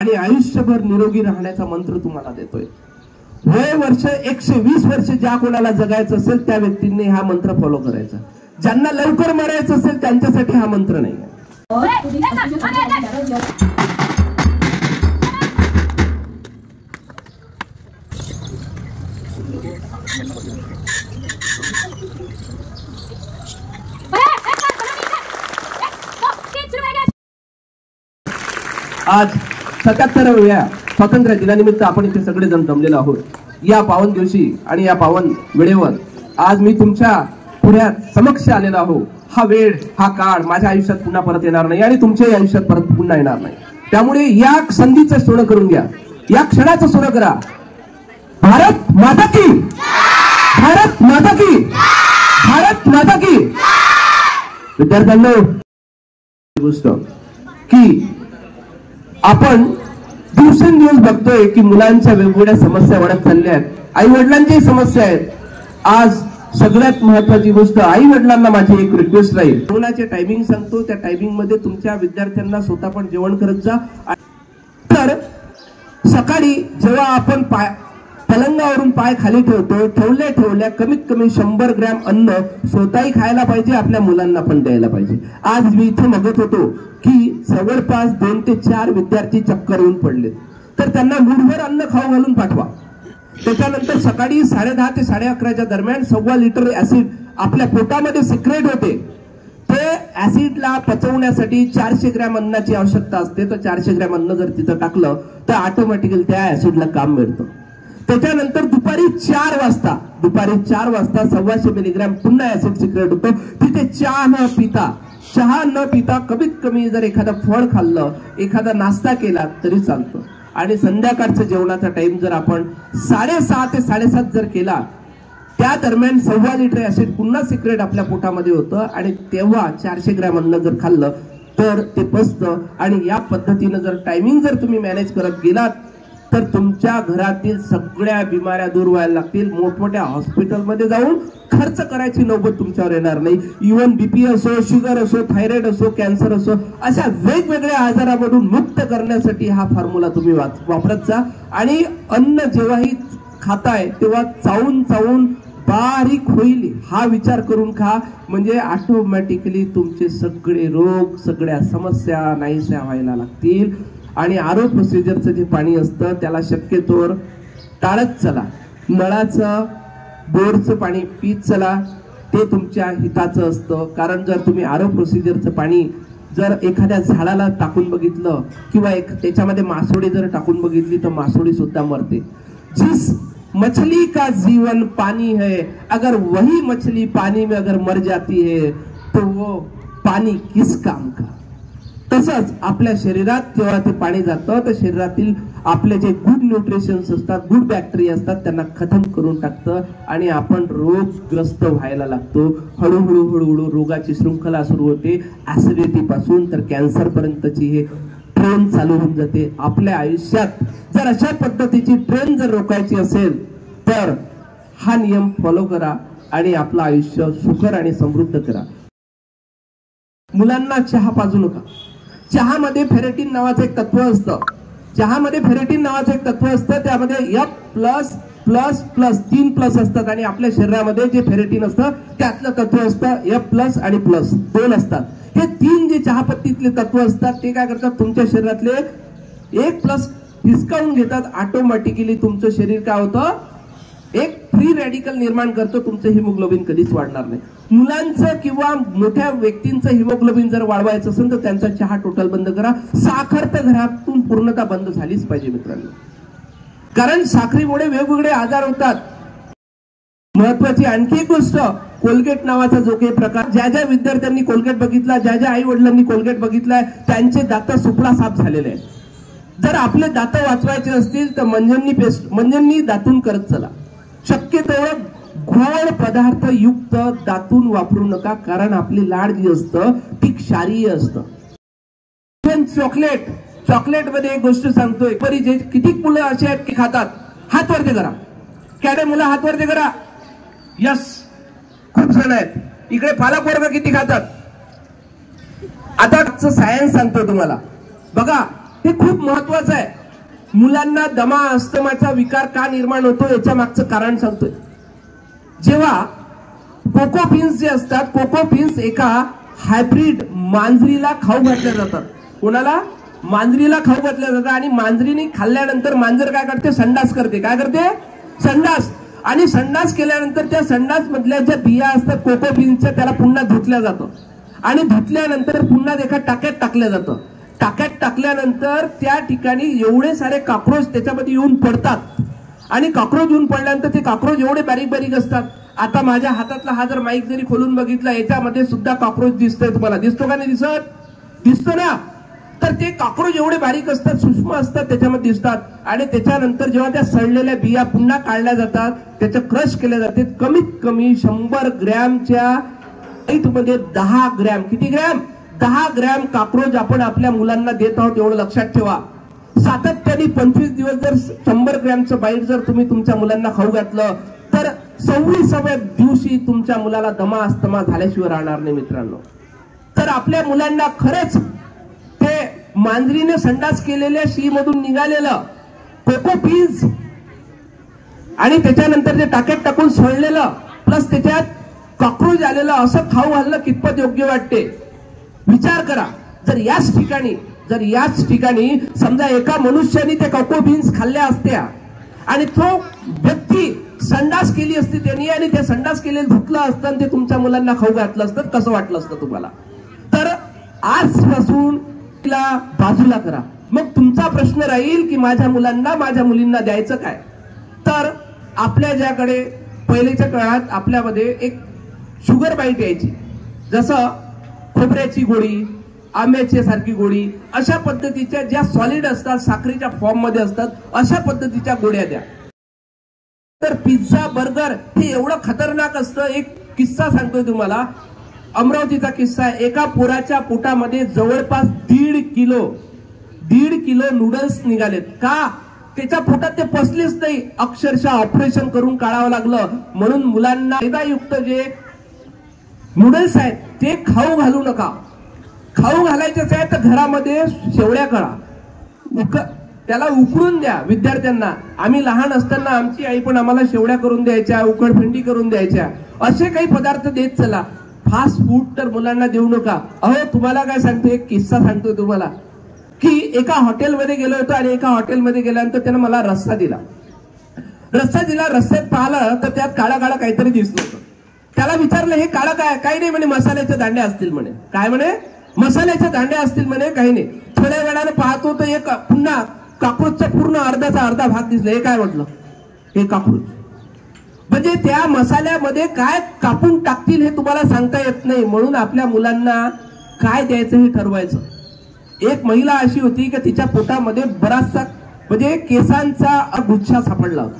आणि आयुष्यभर निरोगी राहण्याचा मंत्र तुम्हाला देतोय। वय वर्ष 120 वर्ष ज्या कोणाला जगायचं असेल त्या व्यक्तींनी हा मंत्र फॉलो करायचा। ज्यांना लवकर मरायचं असेल त्यांच्यासाठी हा मंत्र नाही आहे। आज 77व्या स्वातंत्र्य दिनानिमित्त आपण इथे सगळेजण जमलेलो आहोत। या पावन दिवशी आणि या पावन वेळेवर आज मी तुमच्या पुढ्यात समक्ष आलेलो आहो। हा वेळ हा काळ माझ्या आयुष्यात पुन्हा परत येणार नाही आणि तुमच्याही आयुष्यात परत पुन्हा येणार नाही। त्यामुळे या संधीचं सोनं करून घ्या, या क्षणाचं सोनं करा। भारत माता की, भारत माता की, भारत माता की। विद्यार्थ्यांनो, गोष्ट की आपण दिवसेंदिवस बघतोय की मुलांच्या वेगवेगळ्या समस्या वाढत चालल्या आहेत, आई वडिलांच्याही समस्या आहेत। आज सगळ्यात महत्त्वाची गोष्ट, आई वडिलांना माझी एक रिक्वेस्ट राहील, जेवणाचे टायमिंग सांगतो, त्या टायमिंग मध्ये तुमच्या विद्यार्थ्यांना स्वतः पण जेवण करत जा। तर सकाळी जेव्हा आपण पलंगावरून पाय खाली ठेवतो, ठेवल्या कमीत कमी 100 ग्रॅम अन्न स्वतःही खायला पाहिजे, आपल्या मुलांना पण द्यायला पाहिजे। आज मी इथे बघत होतो की जवळपास 2 ते 4 विद्यार्थी चक्कर येऊन पडले, तर त्यांना मुठभर अन्न खाऊ घालून पाठवा। त्याच्यानंतर सकाळी 10:30 ते 11:30च्या दरम्यान 1.25 लिटर ऍसिड आपल्या पोटामध्ये सिक्रेट होते। ते ऍसिडला पचवण्यासाठी 400 ग्रॅम अन्नाची आवश्यकता असते। तर 400 ग्रॅम अन्न जर तिथं टाकलं तर ऑटोमॅटिकली त्या ऍसिडला काम मिळतं। त्याच्यानंतर दुपारी 4 वाजता 1.25 मिलीग्रॅम पुन्हा ऍसिड सिक्रेट होतो। तिथे चहा न पिता कमीत कमी जर एखादं फळ खाल्लं, एखादा नाश्ता केला तरी चालतं। आणि संध्याकाळचं जेवणाचा टाइम जर आपण 6:30 ते 7:30 जर केला, त्या दरम्यान 1.25 लिटर ऍसिड पुन्हा सिक्रेट आपल्या पोटामध्ये होतं आणि तेव्हा 400 ग्रॅम अन्न जर खाल्लं तर ते पचतं। आणि या पद्धतीनं जर टायमिंग जर तुम्ही मॅनेज करत गेलात तर तुमच्या घरातील सगळ्या बिमाऱ्या दूर व्हायला लागतील। मोठमोठ्या हॉस्पिटलमध्ये जाऊन खर्च करायची नौबत तुमच्यावर येणार नाही। इव्हन बीपी असो, शुगर असो, थायरॉइड असो, कॅन्सर असो, अशा वेगवेगळ्या आजारामधून मुक्त करण्यासाठी हा फॉर्म्युला तुम्ही वापरत जा। आणि अन्न जेव्हाही खाताय तेव्हा चावून बारीक होईल हा विचार करून खा, म्हणजे ऑटोमॅटिकली तुमचे सगळे रोग, सगळ्या समस्या नाहीशा व्हायला लागतील। आणि आरो प्रोसिजरचं जे पाणी असतं त्याला शक्यतोवर टाळत चला। नळाचं बोरचं पाणी पीत चला, ते तुमच्या हिताचं असतं। कारण जर तुम्ही आरो प्रोसिजरचं पाणी जर एखाद्या झाडाला टाकून बघितलं किंवा त्याच्यामध्ये मासोळी जर टाकून बघितली तर मासोळी सुद्धा मरते। जिस मछली का जीवन पानी है, अगर वही मछली पानी में अगर मर जाती है तो वो पानी किस काम का। तसंच आपल्या शरीरात जेव्हा ते पाणी जातं तर शरीरातील आपले जे गुड न्यूट्रिशन्स असतात, गुड बॅक्टेरिया असतात, त्यांना खतम करून टाकतं आणि आपण रोगग्रस्त व्हायला लागतो। हळूहळू रोगाची शृंखला सुरू होते, ऍसिडिटी पासून तर कॅन्सर पर्यंतची हे ट्रेन चालू होऊन जाते। आपल्या आयुष्यात जर अशा पद्धतीची ट्रेन जर रोखायची असेल तर हा नियम फॉलो करा आणि आपलं आयुष्य सुखर आणि समृद्ध करा। मुलांना चहा पाजू नका। चहामध्ये फेरेटिन नावाचं एक तत्व असतं, त्यामध्ये F++++ 3 प्लस असतात आणि आपल्या शरीरामध्ये जे फेरेटिन असतं त्यातलं तत्व असतं F+ आणि प्लस 2 असतात। हे 3 जे चहापत्तीतले तत्व असतात ते काय करतात, तुमच्या शरीरातले 1+ हिसकावून घेतात। ऑटोमॅटिकली तुमचं शरीर काय होतं, एक फ्री रॅडिकल निर्माण करतो, तुमचं हिमोग्लोबिन कधीच वाढणार नाही। मुलांचं किंवा मोठ्या व्यक्तींचं हिमोग्लोबिन जर वाढवायचं असेल तर त्यांचा चहा टोटल बंद करा। साखर तर घरातून पूर्णतः बंद झालीच पाहिजे मित्रांनो, कारण साखरेमुळे वेगवेगळे आजार होतात। महत्वाची आणखी एक गोष्ट, कोलगेट नावाचा जो काही प्रकार, ज्या विद्यार्थ्यांनी कोलगेट बघितला, ज्या आई वडिलांनी कोलगेट बघितलाय त्यांचे दात सुपडा साफ झालेले आहेत। जर आपले दात वाचवायचे असतील तर मंजननी दातून करत चला। शक्यतो गोड पदार्थ युक्त दातून वापरू नका, कारण आपली लाड जी असतं ती क्षारीय असतं। चॉकलेट मध्ये एक गोष्ट सांगतोय, बरी जे किती मुलं असे आहेत की खातात, हात वरती करा, कॅडे मुलं हात वरती करा, यस खूप जण आहेत। इकडे पालक वर्ग किती खातात, आता सायन्स सांगतो तुम्हाला, बघा हे खूप महत्वाचं आहे। मुलांना दमा अस्थमाचा विकार का निर्माण होतो याच्या मागचं कारण सांगतोय. जेव्हा कोको बीन्स जे असतात, कोको बीन्स एका हायब्रिड मांजरीला खाऊ घातल्या जातात. कोणाला? मांजरीला खाऊ घातल्या जातात. आणि मांजरीने खाल्ल्यानंतर मांजर काय करते? संडास करते. काय करते? संडास. आणि संडास केल्यानंतर त्या संडास मधल्या ज्या बिया असतात कोको बीन्सच्या, त्याला पुन्हा धुतल्या जातं. आणि धुतल्यानंतर पुन्हा एका टाक्यात टाकल्या जातं. टाक्यात टाकल्यानंतर त्या ठिकाणी एवढे सारे कॉक्रोच त्याच्यामध्ये येऊन पडतात. आणि कॉक्रोच येऊन पडल्यानंतर ते कॉक्रोच एवढे बारीक बारीक असतात. आता माझ्या हातातला हा जर माईक जरी खोलून बघितला, याच्यामध्ये सुद्धा कॉक्रोच दिसतोय. तुम्हाला दिसतो का नाही दिसत? दिसतो ना. तर ते कॉक्रोच एवढे बारीक असतात, सूक्ष्म असतात, त्याच्यामध्ये दिसतात. आणि त्याच्यानंतर जेव्हा त्या सडलेल्या बिया पुन्हा काढल्या जातात, त्याचं क्रश केले जाते. कमीत कमी 100 ग्रॅमच्या मध्ये 10 ग्रॅम, किती ग्रॅम? 10 ग्रॅम कॉक्रोच आपण आपल्या मुलांना देत आहोत, एवढं लक्षात ठेवा. सातत्याने 25 दिवस जर 100 ग्रॅमचं बाईट जर तुम्ही तुमच्या मुलांना खाऊ घातलं, तर 26व्या दिवशी तुमच्या मुलाला दमा अस्थमा झाल्याशिवाय राहणार नाही मित्रांनो. तर आपल्या मुलांना खरंच ते मांजरीने संडास केलेल्या शी मधून निघालेलं कोको बीन्स आणि त्याच्यानंतर ते टाक्यात टाकून सडलेलं प्लस त्याच्यात कॉक्रोच आलेलं असं खाऊ घालणं कितपत योग्य वाटते? विचार करा. जर याच ठिकाणी समजा एका मनुष्याने त्या कोको बीन्स खाल्ल्या असत्या आणि तो व्यक्ती संडास केली असती त्यांनी, आणि ते संडास केलेलं धुतलं असतं आणि ते तुमच्या मुलांना खाऊ घातलं असतं, कसं वाटलं असतं तुम्हाला? तर आजपासून तिला बाजूला करा. मग तुमचा प्रश्न राहील की माझ्या मुलांना, माझ्या मुलींना द्यायचं काय? तर आपल्या ज्याकडे पहिलेच्या काळात आपल्यामध्ये एक शुगर बाईट यायची, जसं खोबऱ्याची गोळी, आंब्याची सारखी गोळी, अशा पद्धतीच्या ज्या सॉलिड असतात, साखरेच्या फॉर्म मध्ये असतात, अशा पद्धतीच्या गोळ्या द्या. तर पिझ्झा, बर्गर हे एवढं खतरनाक असतं. एक किस्सा सांगतोय तुम्हाला, अमरावतीचा किस्सा. एका पोराच्या पोटामध्ये जवळपास 1.5 किलो नूडल्स निघालेत. का? त्याच्या पोटात ते पसलेच नाही, अक्षरशः ऑपरेशन करून काढावं लागलं. म्हणून मुलांना मैदायुक्त जे नूडल्स आहेत ते खाऊ घालू नका. खाऊ घालायचेच आहे तर घरामध्ये शेवड्या करा, त्याला उकडून द्या. विद्यार्थ्यांना आम्ही लहान असताना आमची आई पण आम्हाला शेवड्या करून द्यायच्या, उकडफिंडी करून द्यायच्या. असे काही पदार्थ देत चला. फास्ट फूड तर मुलांना देऊ नका. अहो तुम्हाला काय सांगतो, एक किस्सा सांगतोय तुम्हाला, की एका हॉटेलमध्ये गेलो होतो आणि एका हॉटेलमध्ये गेल्यानंतर त्यानं मला रस्सा दिला. रस्त्यात पाहिलं तर त्यात काळा काळा काहीतरी दिसलं होतं. त्याला विचारलं हे काळा काय? काही नाही म्हणे, मसाल्याच्या दांड्या असतील म्हणे. काय म्हणे? मसाल्याच्या दांड्या असतील म्हणे. काही नाही. थोड्या वेळाने पाहतो तर एक पुन्हा कॉक्रोचचा पूर्ण अर्धा भाग दिसला. हे काय म्हटलं? हे कॉक्रोच. म्हणजे त्या मसाल्यामध्ये काय कापून टाकतील हे तुम्हाला सांगता येत नाही. म्हणून आपल्या मुलांना काय द्यायचं हे ठरवायचं. एक महिला अशी होती की तिच्या पोटामध्ये बराचसा म्हणजे केसांचा गुच्छा सापडला होता.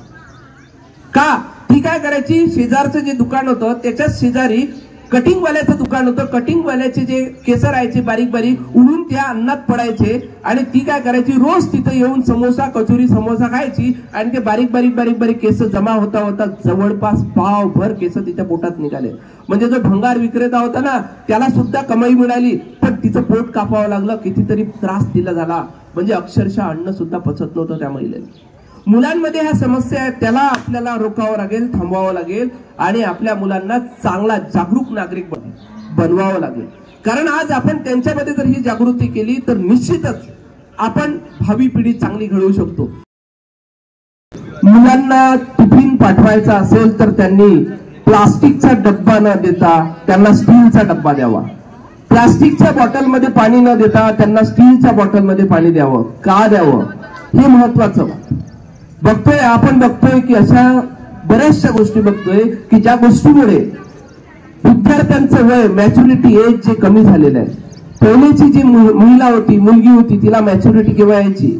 का? ती काय करायची, शेजारचं जे दुकान होतं त्याच्याच शेजारी कटिंगवाल्याचं दुकान होतं. कटिंगवाल्याचे जे केस राहायचे बारीक बारीक उडून त्या अन्नात पडायचे आणि ती काय करायची, रोज तिथं येऊन समोसा, कचोरी, समोसा खायची आणि ते बारीक बारीक बारीक बारीक केस जमा होता होता जवळपास पावभर केस तिच्या पोटात निघाले. म्हणजे जो भंगार विक्रेता होता ना त्याला सुद्धा कमाई मिळाली, पण तिचं पोट कापावं लागलं. कितीतरी त्रास तिला झाला. म्हणजे अक्षरशः अन्न सुद्धा पचत नव्हतं त्या महिलेला. मुलांमध्ये ह्या समस्या आहेत, त्याला आपल्याला रोखावं लागेल, थांबवावं लागेल आणि आपल्या मुलांना चांगला जागरूक नागरिक बनवावं लागेल. कारण आज आपण त्यांच्यामध्ये जर ही जागृती केली तर निश्चितच आपण भावी पिढी चांगली घडवू शकतो. मुलांना टिफिन पाठवायचा असेल तर त्यांनी प्लास्टिकचा डब्बा न देता त्यांना स्टीलचा डब्बा द्यावा. प्लास्टिकच्या बॉटलमध्ये पाणी न देता त्यांना स्टीलच्या बॉटलमध्ये पाणी द्यावं. का द्यावं हे महत्वाचं. आपण बघतोय की अशा बऱ्याचशा गोष्टी बघतोय की ज्या गोष्टीमुळे विद्यार्थ्यांचं वय, मॅच्युरिटी एज जे कमी झालेलं आहे. पहिल्याची जी मुलगी होती तिला मॅच्युरिटी केव्हा यायची?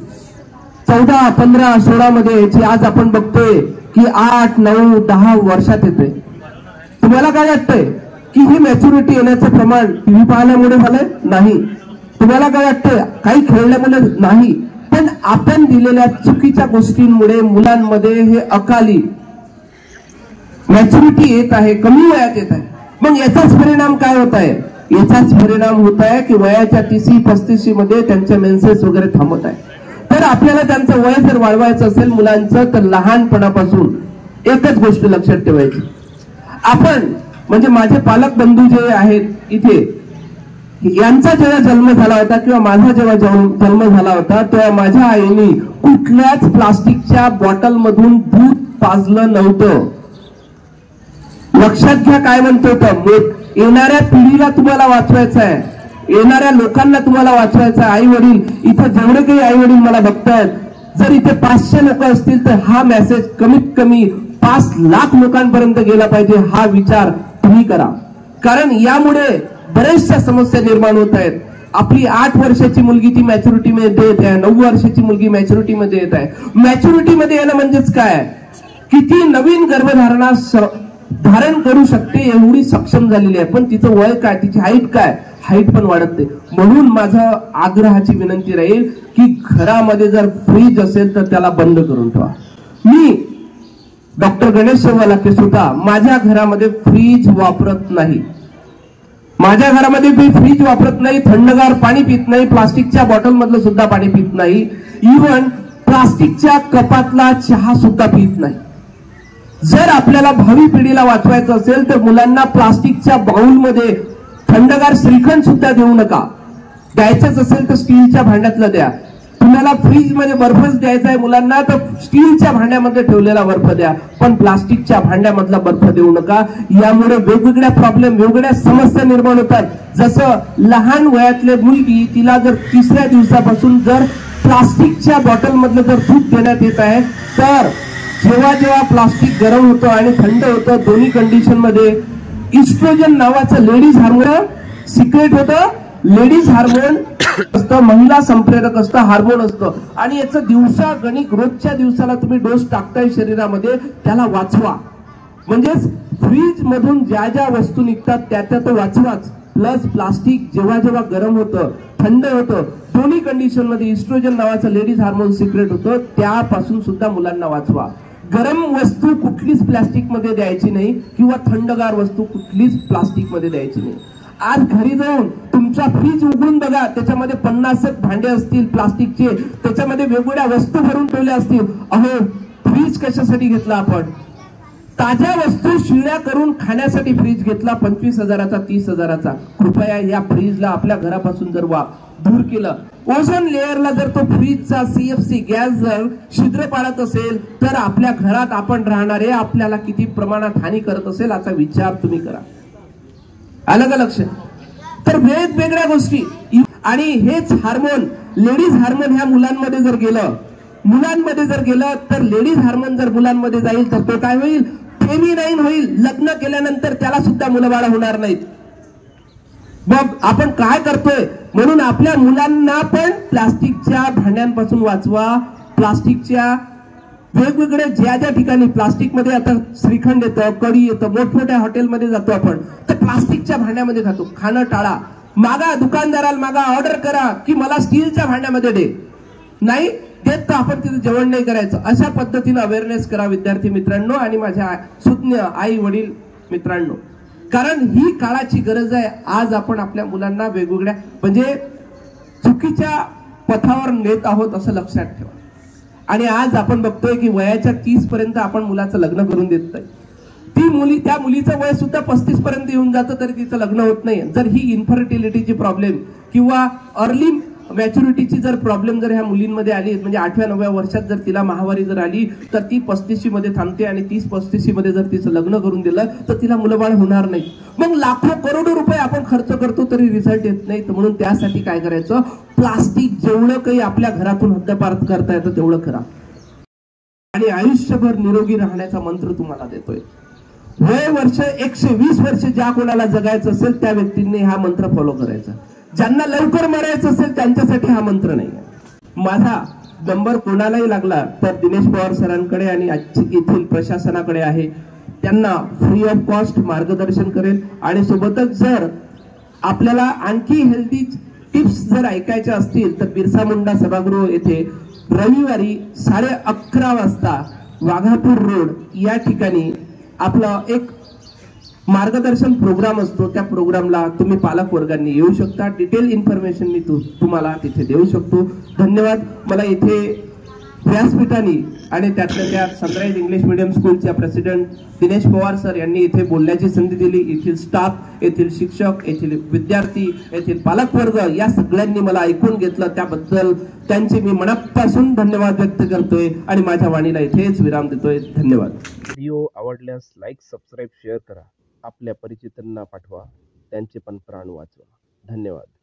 14, 15, 16 मध्ये यायची. आज आपण बघतोय की 8, 9, 10 वर्षात येते. तुम्हाला काय वाटतंय की ही मॅच्युरिटी येण्याचं प्रमाण टीव्ही पाहण्यामुळे झालंय? नाही. तुम्हाला काय वाटतंय काही खेळल्यामुळे? नाही. पण आपण दिलेल्या चुकीच्या गोष्टींमुळे मुलांमध्ये हे अकाली मॅच्युरिटी येत आहे, कमी वयात येत आहे. मग याचाच परिणाम काय होत आहे? याचाच परिणाम होत आहे की वयाच्या 30-35 मध्ये त्यांचे मेन्सेस वगैरे थांबत आहे. तर जर आपल्याला त्यांचं वय जर वाढवायचं असेल मुलांचं, तर लहानपणापासून एकच गोष्ट लक्षात ठेवायची. आपण म्हणजे माझे पालक बंधू जे आहेत इथे, यांचा जेव्हा जन्म झाला होता किंवा माझा जेव्हा जन्म झाला होता, तेव्हा माझ्या आईने कुठल्याच प्लास्टिकच्या बॉटल मधून दूध पाजलं नव्हतं. लक्षात घ्या काय म्हणतो तर, येणाऱ्या पिढीला तुम्हाला वाचवायचं आहे, येणाऱ्या लोकांना तुम्हाला वाचवायचं आहे. आई वडील इथं जेवढे काही आई वडील मला बघतायत, जर इथे 500 लोक असतील तर हा मेसेज कमीत कमी 5 लाख लोकांपर्यंत गेला पाहिजे, हा विचार तुम्ही करा. कारण यामुळे बऱ्याचशा समस्या निर्माण होत आहेत. आपली 8 वर्षाची मुलगी ती मॅच्युरिटी मध्ये येत आहे, 9 वर्षाची मुलगी मॅच्युरिटी मध्ये येत आहे. मॅच्युरिटी मध्ये येणं म्हणजेच काय, किती नवीन गर्भधारणा धारण करू शकते एवढी सक्षम झालेली आहे, पण तिचं वय काय, तिची हाईट काय, हाईट पण वाढत नाही. म्हणून माझं आग्रहाची विनंती राहील की घरामध्ये जर फ्रीज असेल तर त्याला बंद करून ठेवा. मी डॉक्टर गणेश शेवालाके सुद्धा माझ्या घरामध्ये फ्रीज वापरत नाही. माझ्या घरामध्ये मी फ्रीज वापरत नाही, थंडगार पाणी पित नाही, प्लास्टिकच्या बॉटल मधलं सुद्धा पाणी पित नाही, इव्हन प्लास्टिकच्या कपातला चहा सुद्धा पित नाही. जर आपल्याला भावी पिढीला वाचवायचं असेल तर मुलांना प्लास्टिकच्या बाउलमध्ये थंडगार श्रीखंड सुद्धा देऊ नका. द्यायचंच असेल तर स्टीलच्या भांड्यातलं द्या. तुम्हाला फ्रीज मध्ये बर्फच द्यायचा आहे मुलांना तर स्टीलच्या भांड्यामध्ये ठेवलेला बर्फ द्या, पण प्लास्टिकच्या भांड्यामधला बर्फ देऊ नका. यामुळे वेगवेगळ्या प्रॉब्लेम, वेगवेगळ्या समस्या निर्माण होतात. जसं लहान वयातले मुलगी, तिला जर 3ऱ्या दिवसापासून जर प्लास्टिकच्या बॉटल मधलं जर दूध देण्यात येत आहे, तर जेव्हा जेव्हा प्लास्टिक गरम होतं आणि थंड होतं, दोन्ही कंडिशन मध्ये इस्ट्रोजन नावाचं लेडीज हार्मोन सिक्रेट होतं. लेडीज हार्मोन असतं, महिला संप्रेरक असतं, हार्मोन असतं, आणि याचं दिवसा गणिक रोजच्या दिवसाला तुम्ही डोस टाकताय शरीरामध्ये, त्याला वाचवा. म्हणजेच फ्रीज मधून ज्या ज्या वस्तू निघतात त्या त्या तो वाचवाच. प्लस प्लास्टिक जेव्हा जेव्हा गरम होतं, थंड होतं, दोन्ही कंडिशन मध्ये इस्ट्रोजन नावाचं लेडीज हार्मोन सिक्रेट होतं, त्यापासून सुद्धा मुलांना वाचवा. गरम वस्तू कुठलीच प्लास्टिक मध्ये द्यायची नाही किंवा थंडगार वस्तू कुठलीच प्लास्टिक मध्ये द्यायची नाही. आज घरी जाऊन तुमचा फ्रीज उघडून बघा, त्याच्यामध्ये 50 भांडे असतील प्लास्टिकचे, त्याच्यामध्ये वेगवेगळ्या वस्तू भरून ठेवल्या असतील. अहो, फ्रीज कशासाठी घेतला आपण? ताज्या वस्तू शिळ्या करून खाण्यासाठी फ्रीज घेतला, 25,000चा 30,000चा. कृपया या फ्रीजला आपल्या घरापासून जर दूर केलं, ओझोन लेअरला जर तो फ्रीजचा CFC गॅस जर छिद्र पाडत असेल, तर आपल्या घरात आपण राहणारे आपल्याला किती प्रमाणात हानी करत असेल याचा विचार तुम्ही करा. अलग लक्ष. तर वेगवेगळ्या गोष्टी, आणि हेच हार्मोन, लेडीज हार्मोन ह्या मुलांमध्ये जर गेलं तर लेडीज हार्मोन जर मुलांमध्ये जाईल तर तो काय होईल, फेमिनाईन होईल. लग्न केल्यानंतर त्याला सुद्धा मुलंबाळ होणार नाहीत. मग आपण काय करतोय? म्हणून आपल्या मुलांना पण प्लास्टिकच्या भांड्यांपासून वाचवा. प्लास्टिकच्या वेगवेगळे ज्या ज्या ठिकाणी प्लास्टिकमध्ये आता श्रीखंड येतं, कढी येतं, मोठमोठ्या हॉटेलमध्ये जातो आपण तर प्लास्टिकच्या भांड्यामध्ये खातो. खाणं टाळा. मागा, दुकानदाराला मागा, ऑर्डर करा की मला स्टीलच्या भांड्यामध्ये दे. नाही देत तर आपण तिथे जेवण नाही करायचं. अशा पद्धतीने अवेअरनेस करा विद्यार्थी मित्रांनो आणि माझ्या सुज्ञ आई वडील मित्रांनो, कारण ही काळाची गरज आहे. आज आपण आपल्या मुलांना वेगवेगळ्या म्हणजे चुकीच्या पथावर नेत आहोत असं लक्षात ठेवा. आणि आज आपण बघतोय की वयाच्या 30 पर्यंत आपण मुलाचं लग्न करून देत नाही. त्या मुलीचं वय सुद्धा 35 पर्यंत येऊन जातं तरी तिचं लग्न होत नाही. जर ही इन्फर्टिलिटीची प्रॉब्लेम किंवा अर्ली मॅच्युरिटीची जर प्रॉब्लेम जर ह्या मुलींमध्ये आली, म्हणजे 8व्या-9व्या वर्षात जर तिला माहवारी जर आली तर ती 35 मध्ये थांबते, आणि 30-35 मध्ये जर तिचं लग्न करून दिलं तर तिला मुलंबाळ होणार नाही. मग लाखो करोडो रुपये आपण खर्च करतो तरी रिझल्ट येत नाही. म्हणून त्यासाठी काय करायचं, प्लास्टिक जेवढं काही आपल्या घरातून हद्दपार करता येतं तेवढं करा. आणि आयुष्यभर निरोगी राहण्याचा मंत्र तुम्हाला देतोय. वय वर्ष 120 वर्ष ज्या कोणाला जगायचं असेल त्या व्यक्तींनी हा मंत्र फॉलो करायचा. ज्यांना लवकर मरायचं असेल त्यांच्यासाठी हा मंत्र नाही. माझा नंबर कोणालाही लागला तर दिनेश पवार सरांकडे आणि येथील प्रशासनाकडे आहे. त्यांना फ्री ऑफ कॉस्ट मार्गदर्शन करेल. आणि सोबतच जर आपल्याला आणखी हेल्दी टिप्स जर ऐकायच्या असतील तर बिरसा मुंडा सभागृह येथे रविवारी 11:30 वाजता वाघापूर रोड या ठिकाणी आपलं एक मार्गदर्शन प्रोग्राम असतो, त्या प्रोग्रामला तुम्ही पालक वर्गांनी येऊ शकता. डिटेल इन्फॉर्मेशन मी तुम्हाला तिथे देऊ शकतो. धन्यवाद. मला इथे व्यासपीठाने आणि त्यातल्या त्यात सनराइज इंग्लिश मीडियम स्कूलच्या प्रेसिडेंट दिनेश पवार सर यांनी इथे बोलण्याची संधी दिली. येथील स्टाफ, येथील शिक्षक, येथील विद्यार्थी, येथील पालकवर्ग या सगळ्यांनी मला ऐकून घेतलं, त्याबद्दल त्यांचे मी मनापासून धन्यवाद व्यक्त करतोय आणि माझ्या वाणीला इथेच विराम देतोय. धन्यवाद. व्हिडिओ आवडल्यास लाईक, सबस्क्राईब, शेअर करा. आपल्या परिचितांना पाठवा, त्यांचे पण प्राण वाचवा. धन्यवाद.